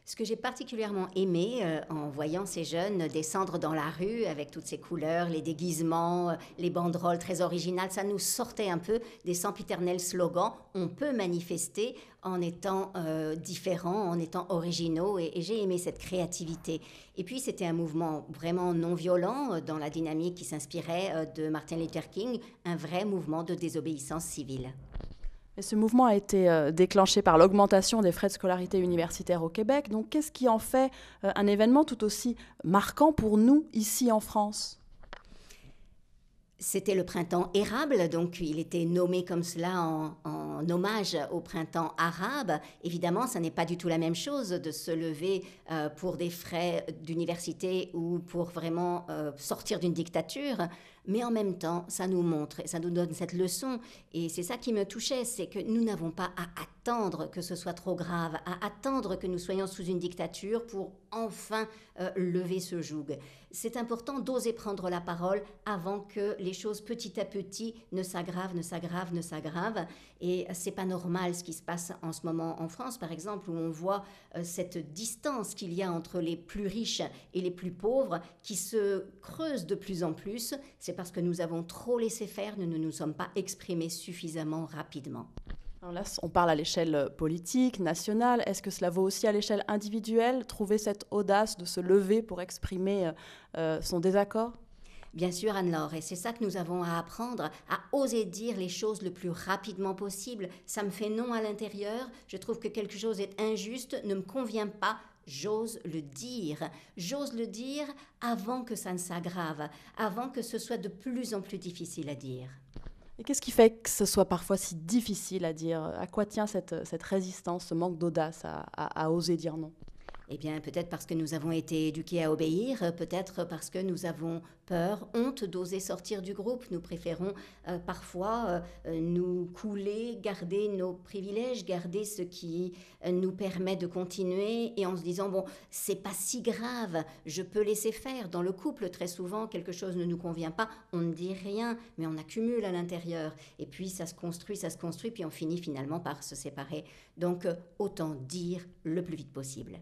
Ce que j'ai particulièrement aimé en voyant ces jeunes descendre dans la rue avec toutes ces couleurs, les déguisements, les banderoles très originales, ça nous sortait un peu des sempiternels slogans. On peut manifester en étant différents, en étant originaux, et j'ai aimé cette créativité. Et puis c'était un mouvement vraiment non violent dans la dynamique qui s'inspirait de Martin Luther King, un vrai mouvement de désobéissance civile. Et ce mouvement a été déclenché par l'augmentation des frais de scolarité universitaire au Québec. Donc, qu'est-ce qui en fait un événement tout aussi marquant pour nous ici en France? C'était le printemps érable, donc il était nommé comme cela en hommage au printemps arabe. Évidemment, ça n'est pas du tout la même chose de se lever pour des frais d'université ou pour vraiment sortir d'une dictature, mais en même temps, ça nous montre, et ça nous donne cette leçon. Et c'est ça qui me touchait, c'est que nous n'avons pas à attendre que ce soit trop grave, à attendre que nous soyons sous une dictature pour enfin lever ce joug. C'est important d'oser prendre la parole avant que les choses petit à petit ne s'aggravent, ne s'aggravent, ne s'aggravent. Et c'est pas normal ce qui se passe en ce moment en France, par exemple, où on voit cette distance qu'il y a entre les plus riches et les plus pauvres qui se creuse de plus en plus. C'est parce que nous avons trop laissé faire, nous ne nous sommes pas exprimés suffisamment rapidement. Alors là, on parle à l'échelle politique, nationale. Est-ce que cela vaut aussi à l'échelle individuelle, trouver cette audace de se lever pour exprimer son désaccord? Bien sûr, Anne-Laure, et c'est ça que nous avons à apprendre, à oser dire les choses le plus rapidement possible. Ça me fait non à l'intérieur, je trouve que quelque chose est injuste, ne me convient pas, j'ose le dire. J'ose le dire avant que ça ne s'aggrave, avant que ce soit de plus en plus difficile à dire. Et qu'est-ce qui fait que ce soit parfois si difficile à dire? À quoi tient cette résistance, ce manque d'audace à oser dire non? Eh bien, peut-être parce que nous avons été éduqués à obéir, peut-être parce que nous avons peur, honte d'oser sortir du groupe. Nous préférons parfois nous couler, garder nos privilèges, garder ce qui nous permet de continuer et en se disant, bon, c'est pas si grave, je peux laisser faire. Dans le couple, très souvent, quelque chose ne nous convient pas, on ne dit rien, mais on accumule à l'intérieur. Et puis ça se construit, puis on finit finalement par se séparer. Donc, autant dire le plus vite possible.